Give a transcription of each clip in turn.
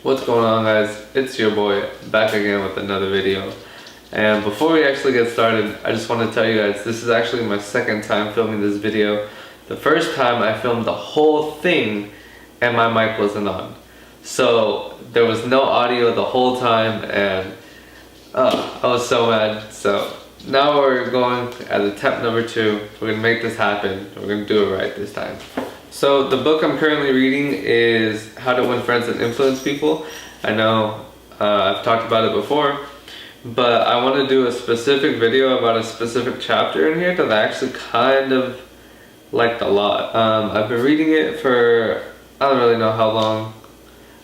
What's going on, guys? It's your boy back again with another video. And before we actually get started, I just want to tell you guys this is actually my second time filming this video. The first time I filmed the whole thing and my mic wasn't on. So there was no audio the whole time and I was so mad. So now we're going at attempt number 2. We're going to make this happen. We're going to do it right this time. So the book I'm currently reading is How to Win Friends and Influence People. I know I've talked about it before, but I want to do a specific video about a specific chapter in here that I actually kind of liked a lot. I've been reading it for, I don't really know how long.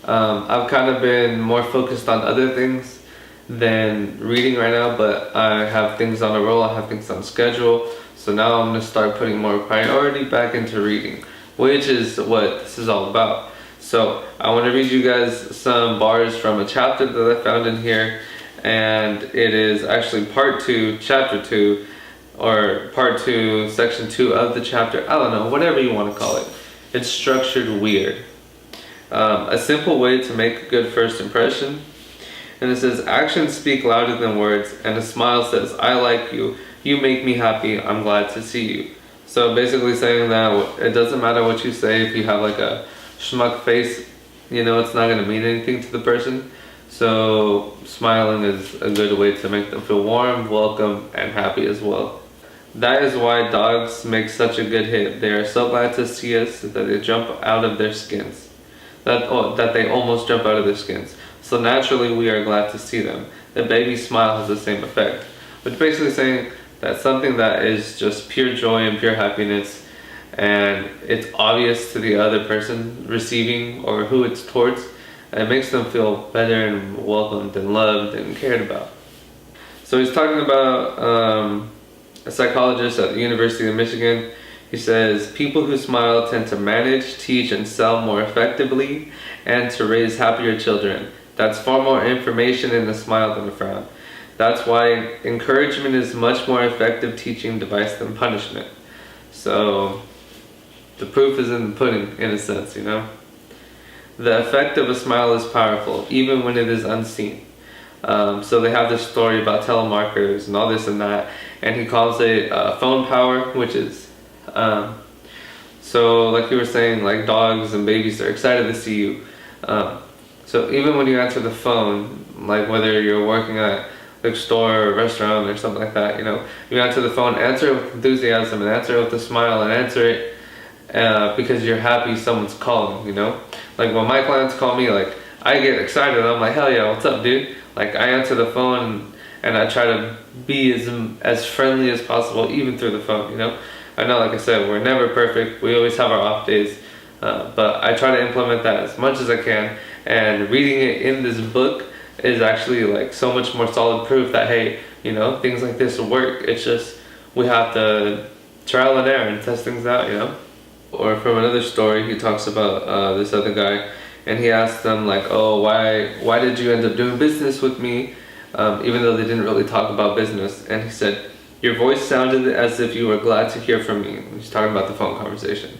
I've kind of been more focused on other things than reading right now, but I have things on a roll, I have things on schedule. So now I'm going to start putting more priority back into reading, which is what this is all about. So I want to read you guys some bars from a chapter that I found in here, and it is actually part 2, chapter 2, or part 2, section 2 of the chapter. I don't know, whatever you want to call it. It's structured weird. A simple way to make a good first impression. And it says, actions speak louder than words, and a smile says, I like you, you make me happy, I'm glad to see you. So basically saying that it doesn't matter what you say. If you have like a schmuck face, you know, it's not going to mean anything to the person. So smiling is a good way to make them feel warm, welcome, and happy as well. That is why dogs make such a good hit. They are so glad to see us that they jump out of their skins. That they almost jump out of their skins. So naturally we are glad to see them. The baby smile has the same effect. Which basically saying that something that is just pure joy and pure happiness, and it's obvious to the other person receiving or who it's towards, it makes them feel better and welcomed and loved and cared about. So he's talking about a psychologist at the University of Michigan. He says, people who smile tend to manage, teach, and sell more effectively, and to raise happier children. That's far more information in a smile than a frown. That's why encouragement is much more effective teaching device than punishment. So the proof is in the pudding, in a sense, you know. The effect of a smile is powerful, even when it is unseen. So they have this story about telemarketers and all this and that, and he calls it phone power, which is, so like you were saying, like dogs and babies are excited to see you. So even when you answer the phone, like whether you're working at a store or a restaurant or something like that, you know, you answer the phone, answer it with enthusiasm and answer it with a smile and answer it because you're happy someone's calling, you know. Like when my clients call me, like I get excited. I'm like, hell yeah, what's up, dude? Like I answer the phone and I try to be as friendly as possible, even through the phone, you know. I know, like I said, we're never perfect. We always have our off days, but I try to implement that as much as I can. And reading it in this book is actually like so much more solid proof that, hey, you know, things like this will work. It's just we have to trial and error and test things out, you know. Or from another story, he talks about this other guy, and he asked them like, oh, why did you end up doing business with me, even though they didn't really talk about business. And he said, your voice sounded as if you were glad to hear from me. He's talking about the phone conversation.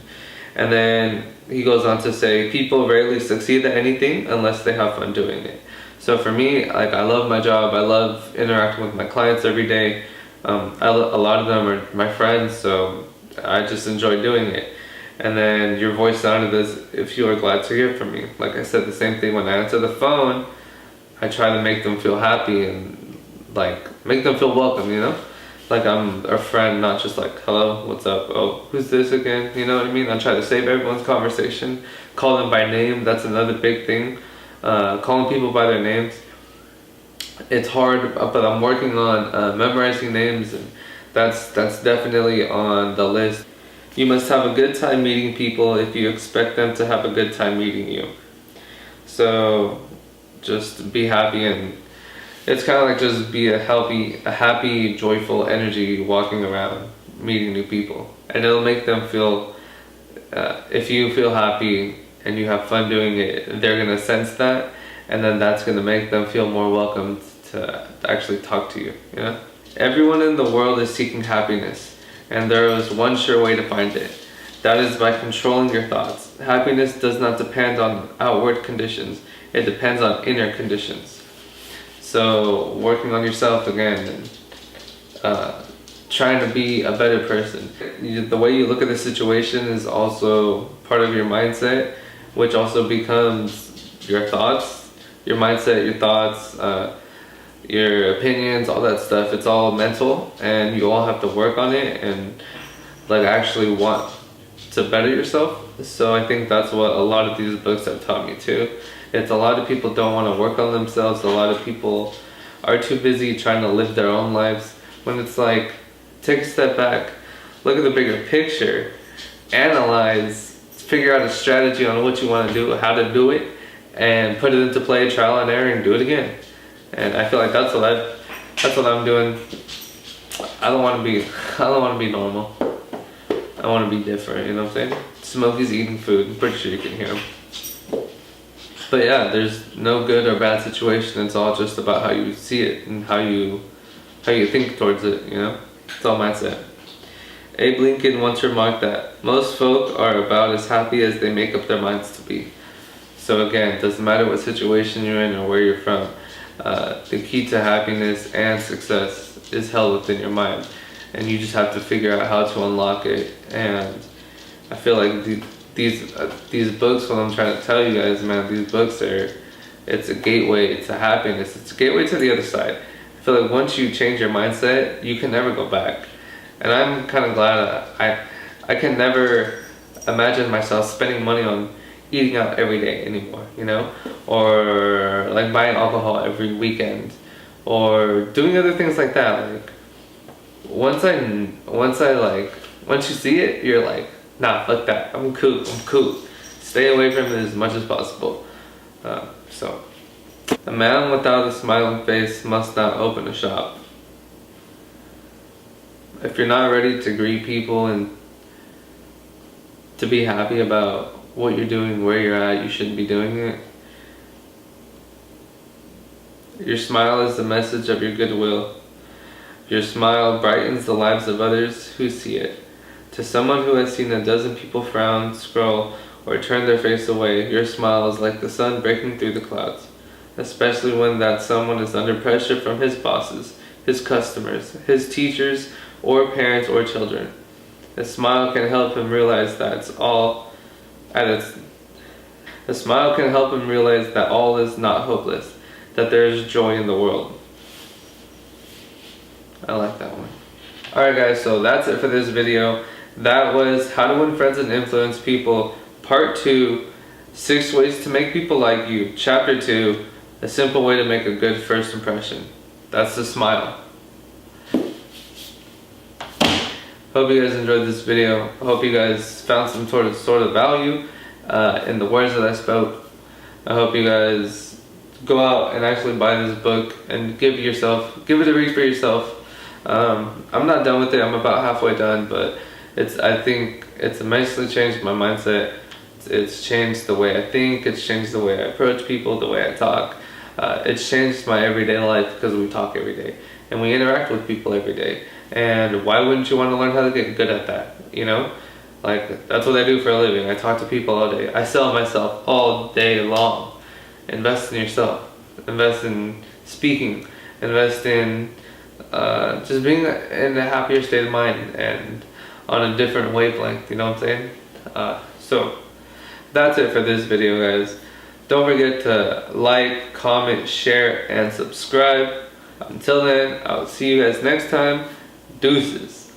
And then he goes on to say, people rarely succeed at anything unless they have fun doing it. So for me, like I love my job. I love interacting with my clients every day. A lot of them are my friends, so I just enjoy doing it. And then your voice sounded as if you were glad to hear from me. Like I said, the same thing when I answer the phone. I try to make them feel happy and like make them feel welcome, you know? Like I'm a friend, not just like, hello, what's up? Oh, who's this again? You know what I mean? I try to save everyone's conversation, call them by name. That's another big thing. Calling people by their names. It's hard, but I'm working on memorizing names, and that's definitely on the list. You must have a good time meeting people if you expect them to have a good time meeting you. So just be happy, and it's kind of like just be a happy, joyful energy walking around, meeting new people. And it'll make them feel, if you feel happy and you have fun doing it, they're going to sense that, and then that's going to make them feel more welcome to actually talk to you, you know? Everyone in the world is seeking happiness, and there is one sure way to find it. That is by controlling your thoughts. Happiness does not depend on outward conditions. It depends on inner conditions. So working on yourself again, and trying to be a better person. The way you look at the situation is also part of your mindset, which also becomes your thoughts, your mindset, your thoughts, your opinions, all that stuff. It's all mental, and you all have to work on it and like actually want to better yourself. So I think that's what a lot of these books have taught me too. It's a lot of people don't want to work on themselves. A lot of people are too busy trying to live their own lives, when it's like, take a step back, look at the bigger picture, analyze, figure out a strategy on what you want to do, how to do it, and put it into play, trial and error, and do it again. And I feel like that's what I'm doing. I don't want to be normal. I want to be different, you know what I'm saying? Smokey's eating food. I'm pretty sure you can hear him. But yeah, there's no good or bad situation. It's all just about how you see it and how you think towards it, you know? It's all mindset. Abe Lincoln once remarked that most folk are about as happy as they make up their minds to be. So again, it doesn't matter what situation you're in or where you're from. The key to happiness and success is held within your mind, and you just have to figure out how to unlock it. And I feel like these books, what I'm trying to tell you guys, man, these books it's a gateway to happiness. It's a gateway to the other side. I feel like once you change your mindset, you can never go back. And I'm kind of glad I can never imagine myself spending money on eating out every day anymore, you know, or like buying alcohol every weekend, or doing other things like that. Like once you see it, you're like, nah, fuck that. I'm cool. Stay away from it as much as possible. So, a man without a smiling face must not open a shop. If you're not ready to greet people and to be happy about what you're doing, where you're at, you shouldn't be doing it. Your smile is the message of your goodwill. Your smile brightens the lives of others who see it. To someone who has seen a dozen people frown, scroll, or turn their face away, your smile is like the sun breaking through the clouds, especially when that someone is under pressure from his bosses, his customers, his teachers, or parents or children. A smile can help him realize that all is not hopeless, that there is joy in the world. I like that one. Alright guys, so that's it for this video. That was How to Win Friends and Influence People, Part 2, 6 Ways to Make People Like You, Chapter 2, A Simple Way to Make a Good First Impression. That's the smile. Hope you guys enjoyed this video. I hope you guys found some sort of value in the words that I spoke. I hope you guys go out and actually buy this book and give it a read for yourself. I'm not done with it. I'm about halfway done, but I think it's immensely changed my mindset. It's changed the way I think. It's changed the way I approach people, the way I talk. It's changed my everyday life because we talk every day and we interact with people every day. And why wouldn't you want to learn how to get good at that? You know, like that's what I do for a living. I talk to people all day. I sell myself all day long. Invest in yourself. Invest in speaking. Invest in just being in a happier state of mind and on a different wavelength. You know what I'm saying? So that's it for this video, guys. Don't forget to like, comment, share, and subscribe. Until then, I'll see you guys next time. Deuces.